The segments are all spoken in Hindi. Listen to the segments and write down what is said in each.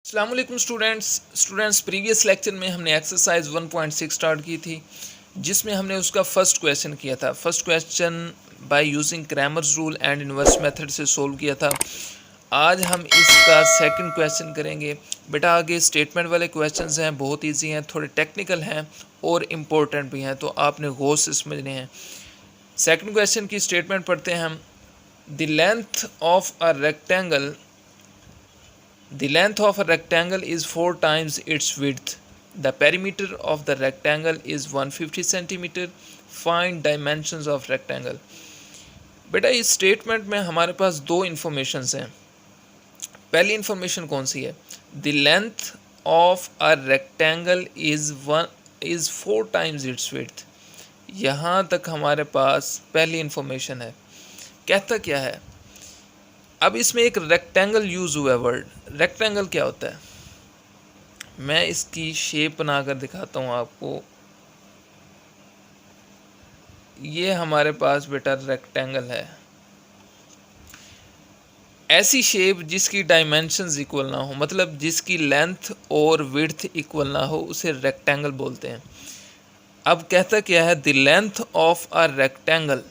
अस्सलाम वालेकुम स्टूडेंट्स प्रीवियस लेक्चर में हमने एक्सरसाइज 1.6 स्टार्ट की थी जिसमें हमने उसका फर्स्ट क्वेश्चन किया था। First question by using Cramer's rule and inverse method से सोल्व किया था। आज हम इसका सेकंड क्वेश्चन करेंगे। बेटा आगे स्टेटमेंट वाले क्वेश्चंस हैं, बहुत इजी हैं, थोड़े टेक्निकल हैं और इम्पोर्टेंट भी हैं, तो आपने गौर से समझने हैं। सेकंड क्वेश्चन की स्टेटमेंट पढ़ते हैं हम। The length of a rectangle The length of a rectangle is 4 times its width. The perimeter of the rectangle is 150 centimeter. Find dimensions of rectangle. बेटा इस स्टेटमेंट में हमारे पास दो इन्फॉर्मेशंस हैं। पहली इन्फॉर्मेशन कौन सी है? The length of a rectangle is 4 times its width. यहाँ तक हमारे पास पहली इन्फॉर्मेशन है। कहता क्या है? अब इसमें एक रेक्टेंगल यूज़ हुआ है वर्ड। रेक्टेंगल क्या होता है? मैं इसकी शेप बनाकर दिखाता हूँ आपको। ये हमारे पास बेटा रेक्टेंगल है। ऐसी शेप जिसकी डायमेंशंस इक्वल ना हो, मतलब जिसकी लेंथ और विड्थ इक्वल ना हो, उसे रेक्टेंगल बोलते हैं। अब कहता क्या है? The length of a rectangle,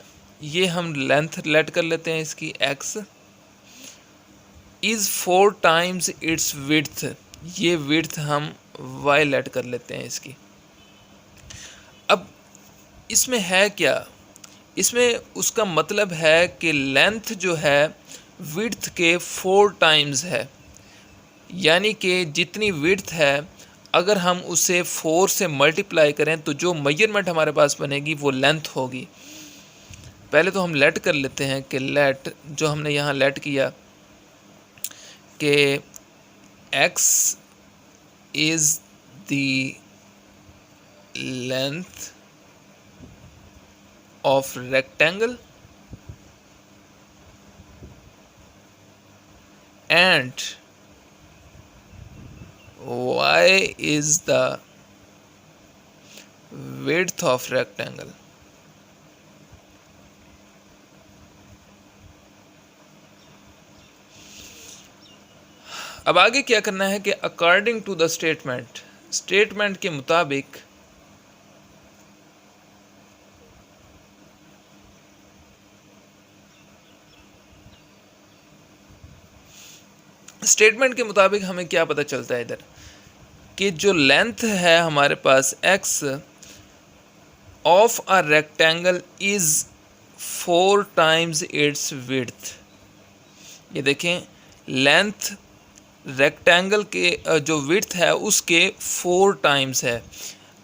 ये हम लेंथ लेट कर लेते हैं इसकी x, is 4 times it's width, ये विड्थ हम y लेट कर लेते हैं इसकी। अब इसमें है क्या? इसमें उसका मतलब है कि लेंथ जो है विड्थ के 4 टाइम्स है, यानी कि जितनी विड्थ है अगर हम उसे 4 से मल्टीप्लाई करें तो जो मेजरमेंट हमारे पास बनेगी वो लेंथ होगी। पहले तो हम लेट कर लेते हैं कि लेट, जो हमने यहाँ लेट किया कि x is the length of rectangle and y is the width of rectangle. अब आगे क्या करना है कि अकॉर्डिंग टू द स्टेटमेंट के मुताबिक हमें क्या पता चलता है इधर कि जो लेंथ है हमारे पास x of a rectangle is 4 times it's width. ये देखें, लेंथ रेक्टेंगल के जो विड्थ है उसके 4 टाइम्स है।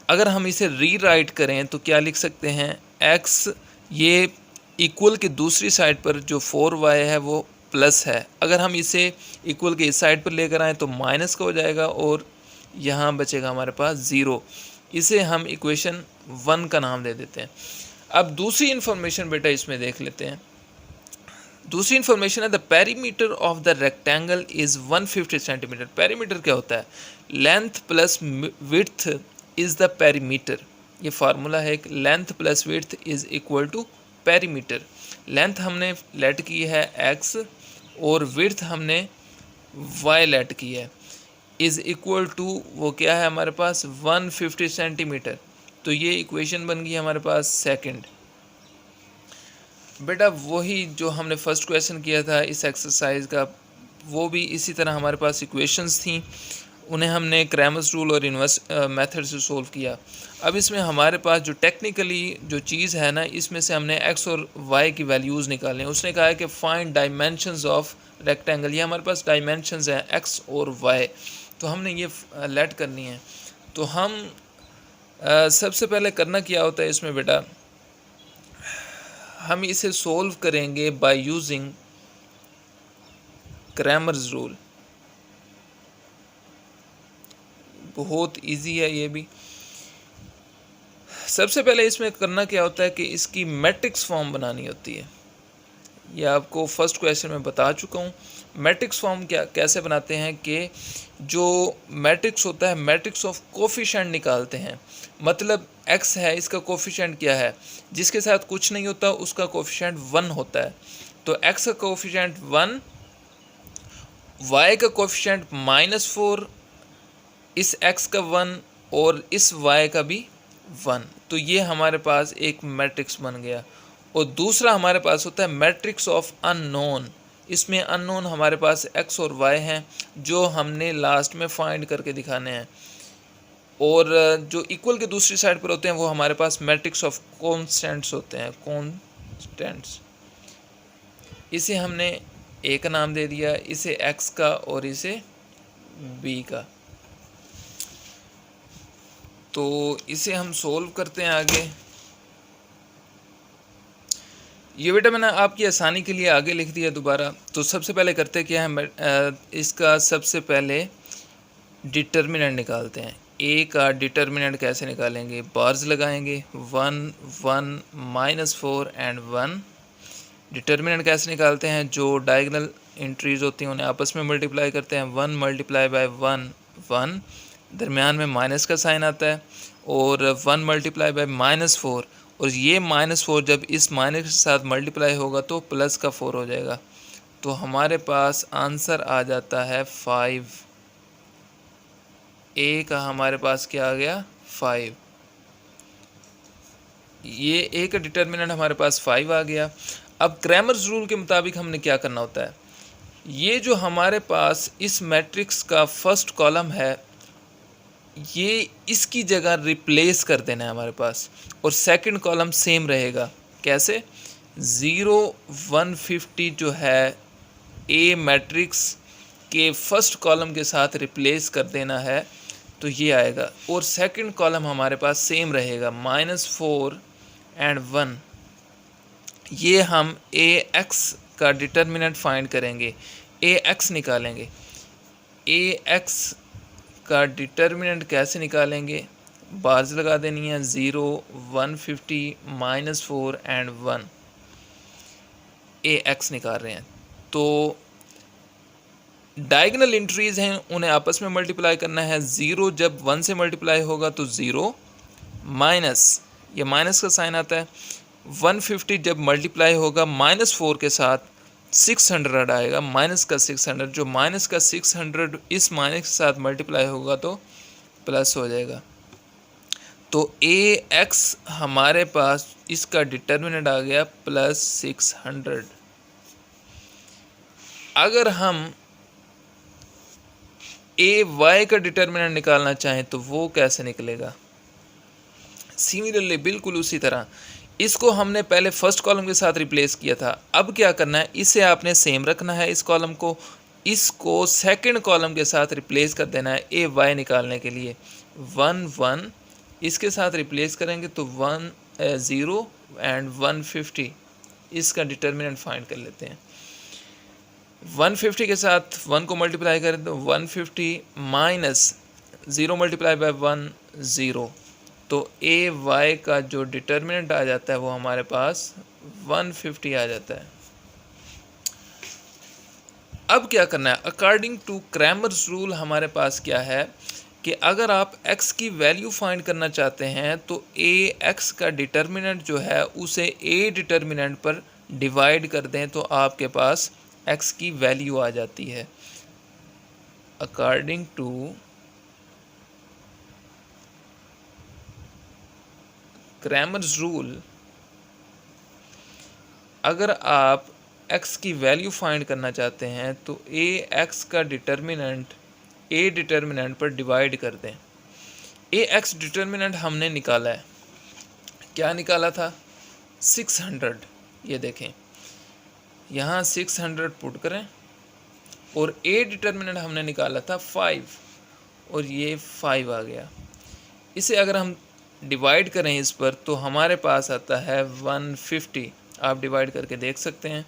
अगर हम इसे रीराइट करें तो क्या लिख सकते हैं? x, ये इक्वल के दूसरी साइड पर जो 4y है वो प्लस है। अगर हम इसे इक्वल के इस साइड पर लेकर आएँ तो माइनस का हो जाएगा और यहाँ बचेगा हमारे पास 0। इसे हम इक्वेशन 1 का नाम दे देते हैं। अब दूसरी इन्फॉर्मेशन बेटा इसमें देख लेते हैं। दूसरी इन्फॉर्मेशन है the perimeter of the rectangle is 150 centimetre. Perimeter क्या होता है? Length plus width is the perimeter. ये फार्मूला है, एक length plus width is equal to perimeter. Length हमने लेट की है x और विड्थ हमने y लेट की है, इज़ इक्वल टू वो क्या है हमारे पास? 150 सेंटीमीटर। तो ये इक्वेशन बन गई हमारे पास सेकंड। बेटा वही जो हमने फर्स्ट क्वेश्चन किया था इस एक्सरसाइज का, वो भी इसी तरह हमारे पास इक्वेशंस थी, उन्हें हमने क्रैमर्स रूल और इनवर्स मेथड से सोल्व किया। अब इसमें हमारे पास जो टेक्निकली जो चीज़ है ना, इसमें से हमने x और y की वैल्यूज़ निकालें। उसने कहा है कि फाइंड डायमेंशंस ऑफ रेक्टेंगल। ये हमारे पास डायमेंशंस हैं x और y, तो हमने ये लेट करनी है। तो हम सबसे पहले करना क्या होता है इसमें बेटा, हम इसे सोल्व करेंगे बाय यूजिंग क्रैमर्स रूल। बहुत इजी है ये भी। सबसे पहले इसमें करना क्या होता है कि इसकी मैट्रिक्स फॉर्म बनानी होती है। ये आपको फर्स्ट क्वेश्चन में बता चुका हूँ। मैट्रिक्स फॉर्म कैसे बनाते हैं कि जो मैट्रिक्स होता है, मैट्रिक्स ऑफ कोफिशिएंट निकालते हैं। मतलब x है, इसका कोफिशिएंट क्या है? जिसके साथ कुछ नहीं होता उसका कोफिशिएंट 1 होता है। तो x का कोफिशिएंट 1 y का कोफिशिएंट -4, इस x का 1 और इस y का भी 1। तो ये हमारे पास एक मैट्रिक्स बन गया। और दूसरा हमारे पास होता है मैट्रिक्स ऑफ अननोन। इसमें अननोन हमारे पास x और y हैं जो हमने लास्ट में फाइंड करके दिखाने हैं। और जो इक्वल के दूसरी साइड पर होते हैं वो हमारे पास मैट्रिक्स ऑफ कॉन्स्टेंट्स होते हैं, कॉन्स्टेंट्स। इसे हमने a का नाम दे दिया, इसे x का और इसे b का। तो इसे हम सोल्व करते हैं आगे। ये बेटा मैंने आपकी आसानी के लिए आगे लिख दिया दोबारा। तो सबसे पहले करते क्या है, इसका सबसे पहले डिटर्मिनेंट निकालते हैं। ए का डिटर्मिनेंट कैसे निकालेंगे, बार्स लगाएंगे 1 1 -4 एंड 1। डिटर्मिनेंट कैसे निकालते हैं, जो डायगोनल एंट्रीज होती हैं उन्हें आपस में मल्टीप्लाई करते हैं। 1 मल्टीप्लाई बाय 1 1, दरमियान में माइनस का साइन आता है। और 1 मल्टीप्लाई बाय -4, और ये -4 जब इस माइनस के साथ मल्टीप्लाई होगा तो प्लस का 4 हो जाएगा। तो हमारे पास आंसर आ जाता है 5। ए का हमारे पास क्या आ गया, 5। ये ए का डिटर्मिनेंट हमारे पास 5 आ गया। अब क्रैमर्स रूल के मुताबिक हमने क्या करना होता है, ये जो हमारे पास इस मैट्रिक्स का फर्स्ट कॉलम है ये इसकी जगह रिप्लेस कर देना है हमारे पास, और सेकंड कॉलम सेम रहेगा। कैसे, 0 150 जो है ए मैट्रिक्स के फर्स्ट कॉलम के साथ रिप्लेस कर देना है, तो ये आएगा। और सेकंड कॉलम हमारे पास सेम रहेगा, -4 एंड 1। ये हम ए एक्स का डिटर्मिनेंट फाइंड करेंगे, ए एक्स निकालेंगे। ए एक्स का डिटर्मिनेंट कैसे निकालेंगे, बार्स लगा देनी है 0 150 -4 एंड 1। ए एक्स निकाल रहे हैं तो डायगोनल एंट्रीज हैं उन्हें आपस में मल्टीप्लाई करना है। 0 जब 1 से मल्टीप्लाई होगा तो 0, माइनस, ये माइनस का साइन आता है। 150 जब मल्टीप्लाई होगा -4 के साथ 600 आएगा, माइनस का 600, जो माइनस का 600 इस माइनस के साथ मल्टीप्लाई होगा तो प्लस हो जाएगा। तो ए एक्स हमारे पास इसका डिटर्मिनेंट आ गया +600। अगर हम ए वाई का डिटर्मिनेंट निकालना चाहें तो वो कैसे निकलेगा, सिमिलरली बिल्कुल उसी तरह। इसको हमने पहले फर्स्ट कॉलम के साथ रिप्लेस किया था, अब क्या करना है, इसे आपने सेम रखना है इस कॉलम को, इसको सेकंड कॉलम के साथ रिप्लेस कर देना है ए वाई निकालने के लिए। 1 1 इसके साथ रिप्लेस करेंगे तो 0 एंड 150, इसका डिटर्मिनेंट फाइंड कर लेते हैं। 150 के साथ 1 को मल्टीप्लाई करें तो 150 माइनस 0 मल्टीप्लाई बाय 1 0, तो ए वाई का जो डिटर्मिनेंट आ जाता है वो हमारे पास 150 आ जाता है। अब क्या करना है, अकॉर्डिंग टू क्रैमर्स रूल हमारे पास क्या है कि अगर आप x की वैल्यू फाइंड करना चाहते हैं तो ए एक्स का डिटर्मिनेंट जो है उसे ए डिटर्मिनेंट पर डिवाइड कर दें तो आपके पास x की वैल्यू आ जाती है। अकॉर्डिंग टू क्रैमर्स रूल, अगर आप x की वैल्यू फाइंड करना चाहते हैं तो ए एक्स का डिटर्मिनेंट ए डिटर्मिनेंट पर डिवाइड कर दें। ए एक्स डिटर्मिनेंट हमने निकाला है, क्या निकाला था, 600। ये देखें यहाँ 600 पुट करें, और ए डिटर्मिनेंट हमने निकाला था 5, और ये 5 आ गया। इसे अगर हम डिवाइड करें इस पर तो हमारे पास आता है 150, आप डिवाइड करके देख सकते हैं।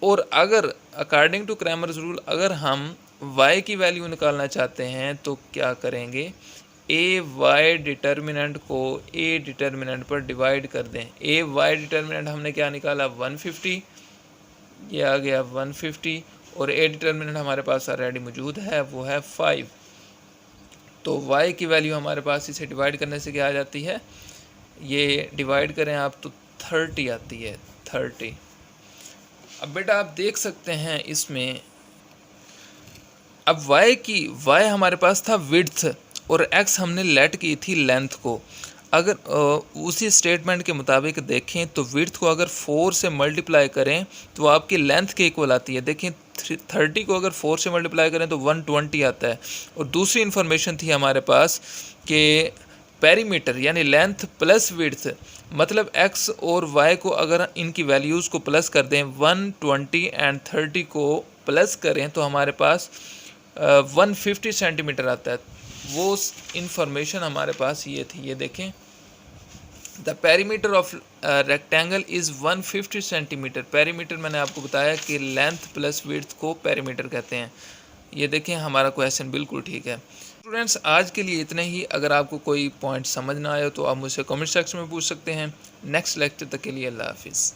और अगर अकॉर्डिंग टू क्रैमर्स रूल अगर हम y की वैल्यू निकालना चाहते हैं तो क्या करेंगे, ए वाई डिटर्मिनेंट को ए डिटर्मिनेंट पर डिवाइड कर दें। ए वाई डिटर्मिनेंट हमने क्या निकाला, 150, ये आ गया 150, और ए डिटर्मिनेंट हमारे पास ऑलरेडी मौजूद है वो है 5। तो y की वैल्यू हमारे पास इसे डिवाइड करने से क्या आ जाती है, ये डिवाइड करें आप तो 30 आती है, 30। अब बेटा आप देख सकते हैं इसमें अब y हमारे पास था विड्थ और x हमने लेट की थी लेंथ को। अगर उसी स्टेटमेंट के मुताबिक देखें तो विड्थ को अगर 4 से मल्टीप्लाई करें तो आपकी लेंथ के इक्वल आती है। देखें 30 को अगर 4 से मल्टीप्लाई करें तो 120 आता है। और दूसरी इन्फॉर्मेशन थी हमारे पास कि पेरीमीटर यानी लेंथ प्लस विड्थ, मतलब x और y को अगर इनकी वैल्यूज़ को प्लस कर दें, 120 एंड 30 को प्लस करें तो हमारे पास 150 सेंटीमीटर आता है। वो इंफॉर्मेशन हमारे पास ये थी, ये देखें, the perimeter of rectangle is 150 centimetre. Perimeter मैंने आपको बताया कि लेंथ प्लस विड्थ को पेरीमीटर कहते हैं। ये देखें हमारा क्वेश्चन बिल्कुल ठीक है। स्टूडेंट्स आज के लिए इतने ही। अगर आपको कोई पॉइंट समझ ना आए तो आप मुझसे कमेंट सेक्शन में पूछ सकते हैं। नेक्स्ट लेक्चर तक के लिए अल्लाह हाफिज़।